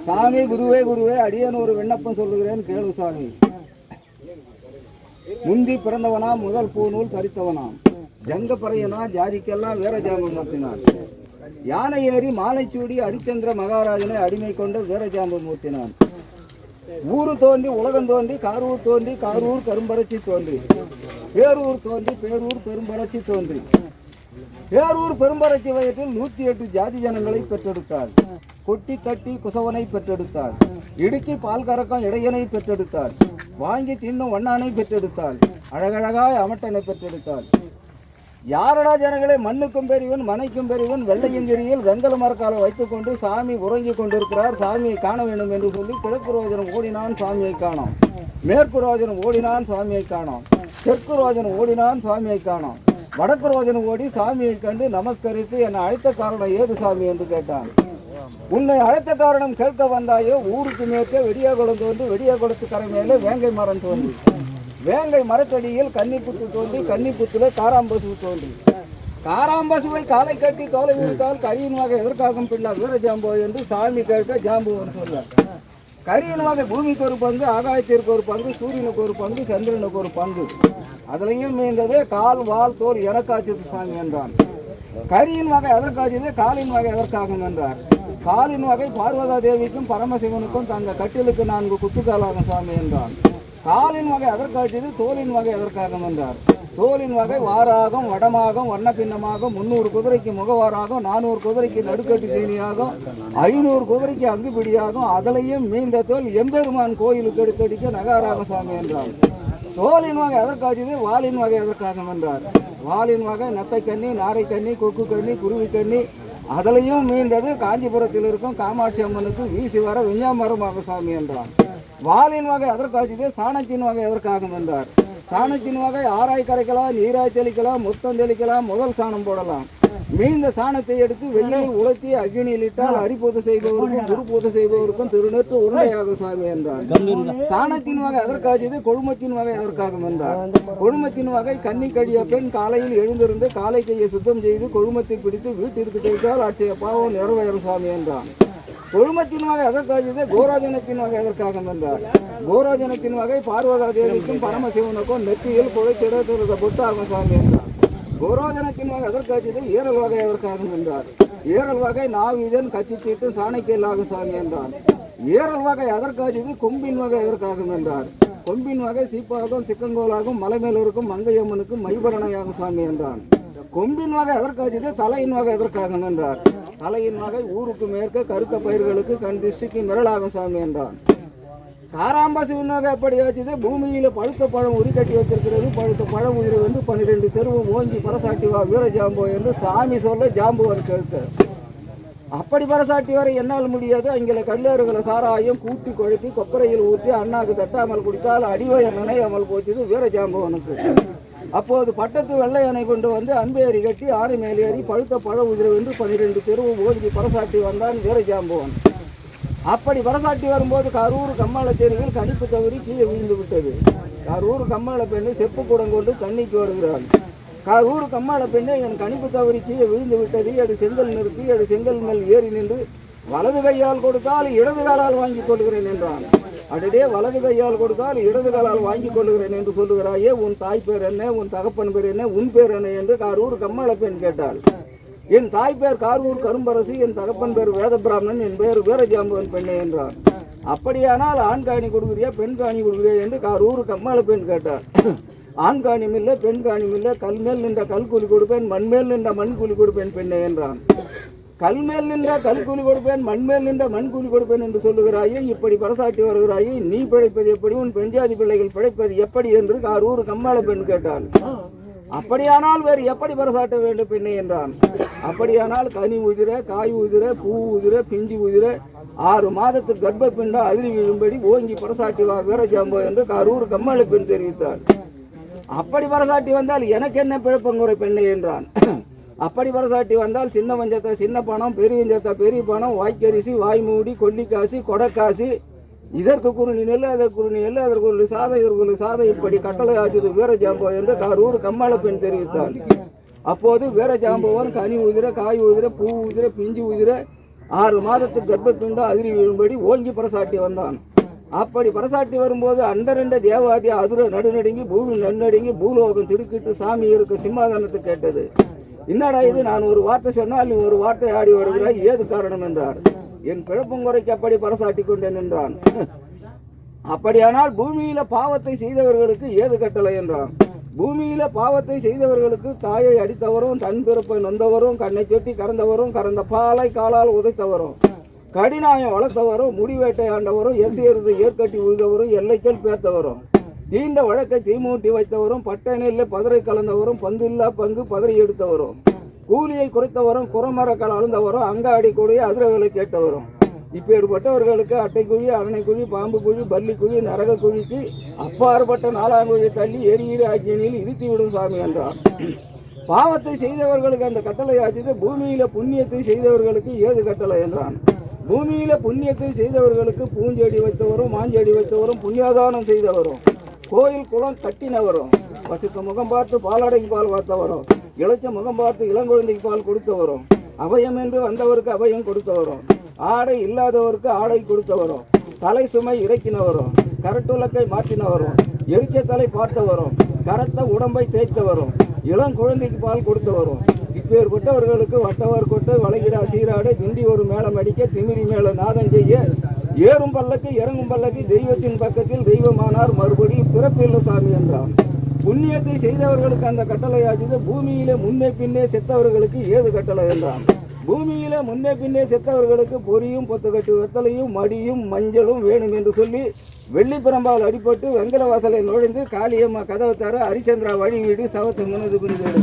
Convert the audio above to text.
சாமி குருவே குருவே அடியன் ஒரு விண்ணப்பம் சொல்லுகிறேன் கேளு சாமி. முந்தி பிறந்தவனா முதல் பூநூல் தரித்தவனாம். ஜங்க பறையனா ஜாதிக்கெல்லாம் வீர ஜாம்பம் மூர்த்தினான். யானை ஏறி மாலை சூடி ஹரிச்சந்திர மகாராஜனை அடிமை கொண்டு வீர ஜாம்பம் மூர்த்தினான். ஊரு தோன்றி உலகம் தோன்றி காரூர் தோன்றி காரூர் கரும்பரட்சி தோன்றி பேரூர் தோன்றி பேரூர் பெரும்பரட்சி தோன்றி பேரூர் பெரும்பரட்சி வயத்தில் 108 ஜாதி ஜனங்களை பெற்றெடுத்தாள். கொட்டி தட்டி குசவனை பெற்றெடுத்தாள். இடுக்கி பால் கறக்கம் இடையனை பெற்றெடுத்தாள். வாங்கி தின்னும் வண்ணானை பெற்றெடுத்தாள். அழகழகாய் அமட்டனை பெற்றெடுத்தாள். யாரடா ஜனங்களை மண்ணுக்கும் பெரியவன் மனைக்கும் பெரியவன் வெள்ளையங்கிரியில் வெங்கல மரக்காலம் வைத்துக்கொண்டு சாமி உறங்கி கொண்டிருக்கிறார். சாமியை காண வேண்டும் என்று சொல்லி கிழக்கு ரோஜனம் ஓடினான், சாமியை காணோம். மேற்கு ரோஜனம் ஓடினான், சாமியை காணோம். தெற்கு ரோஜனம் ஓடினான், சாமியை காணோம். வடக்கு ரோஜனம் ஓடி சாமியை கண்டு நமஸ்கரித்து என்னை அழைத்த காரணம் ஏது சாமி என்று கேட்டான். உன்னை அழைத்த காரணம் கேட்க வந்தாயோ, ஊருக்கு மேற்கே வெடியாகுளம் தோன்றி வெடியாகுளத்து கரை மேலே வேங்கை மரம் தோன்றி வேங்கை மரத்தடியில் கன்னிப்புத்து தோன்றி கன்னிப்புத்துல காராம்பசு தோன்றி காராம்பசுவை காலை கட்டி தோலை விழுத்தால் கரியின் வகை எதற்காகும் பிள்ளை வீர ஜாம்போ என்று சாமி கேட்க ஜாம்புவன் சொல்ல. கரியின் வகை பூமிக்கு ஒரு பங்கு, ஆகாயத்திற்கு ஒரு பங்கு, சூரியனுக்கு ஒரு பங்கு, சந்திரனுக்கு ஒரு பங்கு. அதுலையும் மீண்டதே கால் வால் தோல் எனக்காச்சது சாமி என்றான். கரியின் வகை எதற்காச்சது, காலின் வகை எதற்காகும் என்றார். காலின் வகை பார்வதா தேவிக்கும் பரமசிவனுக்கும் தங்க கட்டிலுக்கு 4 குத்துக்காலாகும் சாமி என்றான். காலின் வகை எதற்காச்சது, தோலின் வகை எதற்காகும் என்றார். தோலின் வகை வாராகும், வடமாகும், வண்ண பின்னமாகும், 300 குதிரைக்கு முகவாராகும், 400 குதிரைக்கு நடுக்கட்டு தீனியாகும், 500 குதிரைக்கு அங்குபிடியாகும். அதிலையும் மீந்த தோல் எம்பெருமான் கோயிலுக்கு எடுத்தடிக்க நகாராகும் சாமி என்றார். தோலின் வகை எதற்காச்சது, வாலின் வகை எதற்காகும் என்றார். வாலின் வகை நத்தை கண்ணி, நாரை கண்ணி, கொக்கு கண்ணி, குருவி கண்ணி. அதிலையும் மீந்தது காஞ்சிபுரத்தில் இருக்கும் காமாட்சி அம்மனுக்கு வீசி வர விஞ்ஞாமரமாக சாமி என்றார். வாலின் வகை எதற்காச்சது, சாணத்தின் வகை எதற்காகும் என்றார். சாணத்தின் வகை ஆராய் கரைக்கலாம், நீராய் தெளிக்கலாம், முத்தம் தெளிக்கலாம், முதல் சாணம் போடலாம். மீந்த சாணத்தை எடுத்து வெயிலில் உலர்த்தி அக்னியில் இட்டால் அரிப்பூத செய்பவருக்கும் குருப்பூத செய்பவருக்கும் திருநெற்று உருண்டையாகும் சாமி என்றார். சாணத்தின் வகை எதற்காச்சது, கொழுமத்தின் வகை எதற்காகும் என்றார். கொழுமத்தின் வகை கன்னி கழிய பெண் காலையில் எழுந்திருந்து காலை கையை சுத்தம் செய்து கொழுமத்தை பிடித்து வீட்டிற்கு தைத்தால் அட்சய பாவம் நிறைவேறும் சாமி என்றான். கொழுமத்தின் வகை எதற்காச்சது, கோராஜனத்தின் வகை எதற்காகும் என்றார். கோராஜனத்தின் வகை பார்வதா தேவிக்கும் பரமசிவனுக்கும் நெத்தியில் குழைத்திட பொட்டாகும் சாமி என்றார். கோரோஜனத்தின் வகை எதற்காச்சது, ஏரல் வகை எதற்காகும் என்றார். ஏரல் வகை நாவீதன் கத்தி தீட்டு சாணக்கியலாகும் சாமி என்றார். ஏரல் வகை எதற்காச்சது, கொம்பின் வகை எதற்காகும் என்றார். கொம்பின் வகை சீப்பாகும், சிக்கங்கோலாகும், மலை மேல் இருக்கும் மங்கையம்மனுக்கும் மைபரணையாகும் சாமி என்றான். கொம்பின் வகை எதற்காச்சது, தலையின் வகை எதற்காகும் என்றார். தலையின் வகை ஊருக்கு மேற்க கருத்த பயிர்களுக்கு கண் திருஷ்டிக்கு மிரளாகும் சாமி என்றான். காராம்பசுவின் வகை எப்படி வச்சது, பூமியில் பழுத்த பழம் உரி கட்டி வச்சிருக்கிறது. பழுத்த பழம் உயிரை வந்து 12 தெருவு ஓங்கி பரசாட்டி வா வீர ஜாம்போ என்று சாமி சொல்ல ஜாம்புவன் கேட்க. அப்படி பரசாட்டி வர என்னால் முடியாது. அங்கே கல்லறுகளை சாராயம் கூட்டி கொழுப்பி கொப்பரையில் ஊற்றி அண்ணாக்கு தட்டாமல் குடித்தால் அடிவயர் நினையாமல் போச்சது வீர ஜாம்பவனுக்கு. அப்போது பட்டத்து வெள்ளை அணை கொண்டு வந்து அம்பேறி கட்டி ஆணை மேலேறி பழுத்த பழ உதிரை வென்று 12 தெருவு ஓங்கி பரசாட்டி வந்தான் வீர ஜாம்பவன். அப்படி பரசாட்டி வரும்போது கரூர் கம்மாள தெருவில் கணிப்பு தவறி கீழே விழுந்து விட்டது. கரூர் கம்மாள பெண்ணை செப்பு கூடம் கொண்டு தண்ணிக்கு வருகிறான். கரூர் கம்மாள பெண்ணை என் கணிப்பு தவறி கீழே விழுந்து விட்டது. எடு செங்கல் நிறுத்தி எடு செங்கல் மேல் ஏறி நின்று வலது கையால் கொடுத்தால் இடது காலால் வாங்கி கொள்கிறேன் என்றான். அடடே, வலது கையால் கொடுத்தால் இடது காலால் வாங்கி கொள்கிறேன் என்று சொல்லுகிறாயே, உன் தாய் பேர் என்ன, உன் தகப்பன் பேர் என்ன, உன் பேர் என்ன என்று கரூர் கம்மாள பெண் கேட்டாள். என் தாய் பேர் காரூர் கரும்பரசி, என் தகப்பன் பேர் வேத பிராமணன், என் பேர் வீரஜாம்பவன் பெண்ணே என்றார். அப்படியானால் ஆண் காணி கொடுக்குறியா பெண் காணி கொடுக்குறியா என்று காரூர் கம்மாள பெண் கேட்டார். ஆண் காணியும் இல்லை பெண் காணியும் இல்லை, கல் மேல் நின்ற கல் கூலி கொடுப்பேன், மண்மேல் நின்ற மண் கூலி கொடுப்பேன் பெண்ணே என்றான். கல் மேல் நின்ற கல் கூலி கொடுப்பேன், மண்மேல் நின்ற மண் கூலி கொடுப்பேன் என்று சொல்லுகிறாயே, இப்படி பரசாட்டி வருகிறாயே, நீ பிழைப்பது எப்படி, உன் பெஞ்சாதி பிள்ளைகள் பிழைப்பது எப்படி என்று காரூர் கம்மாள பெண் கேட்டாள். அப்படியானால் வேறு எப்படி பரசாட்ட வேண்டும் பெண்ணே என்றான். அப்படியானால் கனி உதிர, காய் உதிர, பூ உதிர, பிஞ்சு உதிர 6 மாதத்துக்கு கர்ப்ப பெண்டா அதிரி விழும்படி ஓங்கி பரசாட்டி வா வீர ஜாம்போ என்று கரூர் கம்மாள பெண் தெரிவித்தார். அப்படி பரசாட்டி வந்தால் எனக்கு என்ன பிழப்பங்குறை பெண்ணே என்றான். அப்படி பரசாட்டி வந்தால் சின்ன வஞ்சத்தை சின்ன பணம், பெரிய வஞ்சத்தை பெரிய பணம், வாய்க்கரிசி, வாய்மூடி, கொல்லிக்காசி, கொடைக்காசி, இதற்கு குறுநி நெல், அதற்கு குறுநி நெல், அதற்கு ஒரு சாதம், இதற்கு ஒரு சாதம், இப்படி கட்டளை ஆச்சது வீர ஜாம்போ என்று கரூர் கம்மாள பெண் தெரிவித்தாள். அப்போது வீரஜாம்பவன் கனி உதிர காய் உதிர பூ உதிர பிஞ்சு உதிர 6 மாதத்துக்கு கர்ப்பத்துண்டு அதிரி விழும்படி ஓங்கி பரசாட்டி வந்தான். அப்படி பரசாட்டி வரும்போது அண்டரண்ட தேவாதி அதிர நடுநடுங்கி பூமி நடுநடுங்கி பூலோகம் திடுக்கிட்டு சாமி இருக்க சிம்மாதனத்தை கேட்டது. என்னடா இது, நான் ஒரு வார்த்தை சொன்னால் நீ ஒரு வார்த்தை ஆடி வருகிறாய், ஏது காரணம் என்றார். என் பிழப்புங்குறைக்கு அப்படி பரசாட்டி கொண்டேன் என்றான். அப்படியானால் பூமியில பாவத்தை செய்தவர்களுக்கு ஏது கட்டளை என்றான். பூமியில பாவத்தை செய்தவர்களுக்கு தாயை அடித்தவரும் தன் பிறப்பை நொந்தவரும் கண்ணை சொட்டி கறந்தவரும் கறந்த பாலை காலால் உதைத்தவரும் கடிநாயம் வளர்த்தவரும் முடிவேட்டையாண்டவரும் எசையறுது ஏற்கட்டி உழுதவரும் எல்லைக்கல் பேத்தவரும் தீண்ட வழக்கை தீமூட்டி வைத்தவரும் பட்டை நெல்ல பதரை கலந்தவரும் பங்கில்லா பங்கு பதறி எடுத்தவரும் கூலியை குறைத்தவரும் குறமரக்கள் அளந்தவரும் அங்காடி கூடிய அதிரவிலை கேட்டவரும் இப்பேற்பட்டவர்களுக்கு அட்டைக்குழி அரணைக்குழி பாம்பு குழி பல்லி குழி நரக குழிக்கு அப்பாற்பட்ட 4ஆம் குழி தள்ளி எரியிற அக்னியில் இறுத்தி விடும் சாமி என்றார். பாவத்தை செய்தவர்களுக்கு அந்த கட்டளை ஆச்சுது. பூமியில புண்ணியத்தை செய்தவர்களுக்கு ஏது கட்டளை என்றான். பூமியில புண்ணியத்தை செய்தவர்களுக்கு பூஞ்செடி வைத்தவரும் மாஞ்செடி வைத்தவரும் புண்ணியதானம் செய்தவரும் கோயில் குளம் கட்டினவரும் பசுத்த முகம் பார்த்து பாலாடைக்கு பால் பார்த்தவரும் இளைச்ச முகம் பார்த்து இளங்குழந்தைக்கு பால் கொடுத்தவரும் அபயம் என்று வந்தவருக்கு அபயம் கொடுத்தவரும் ஆடை இல்லாதவருக்கு ஆடை கொடுத்தவரும் தலை சுமை இறக்கினவரும் கரட்டுலக்கை மாற்றினவரும் எரிச்ச தலை பார்த்தவரும் கரத்த உடம்பை தேய்த்தவரும் இளம் குழந்தைக்கு பால் கொடுத்தவரும் இப்பேற்பட்டவர்களுக்கு வட்டவர் கொட்டு வளைகிடா சீராடு திண்டி ஒரு மேளம் அடிக்க திமிரி மேல நாதம் செய்ய ஏறும் பல்லக்கு இறங்கும் பல்லக்கு தெய்வத்தின் பக்கத்தில் தெய்வமானார் மறுபடி பிறப்பில்ல சாமி என்றான். புண்ணியத்தை செய்தவர்களுக்கு அந்த கட்டளை ஆச்சுது. பூமியில முன்னே பின்னே செத்தவர்களுக்கு ஏது கட்டளை என்றான். பூமியில முன்னே பின்னே செத்தவர்களுக்கு பொரியும் பொத்துக்கட்டு வெத்தலையும் மடியும் மஞ்சளும் வேணும் என்று சொல்லி வெள்ளி பிரம்பால் அடிபட்டு வெங்கல வாசலை நுழைந்து காளியம்மா கதவை தர ஹரிச்சந்திரா வழி வீடு சவத்தை முன்னது புரிந்தது.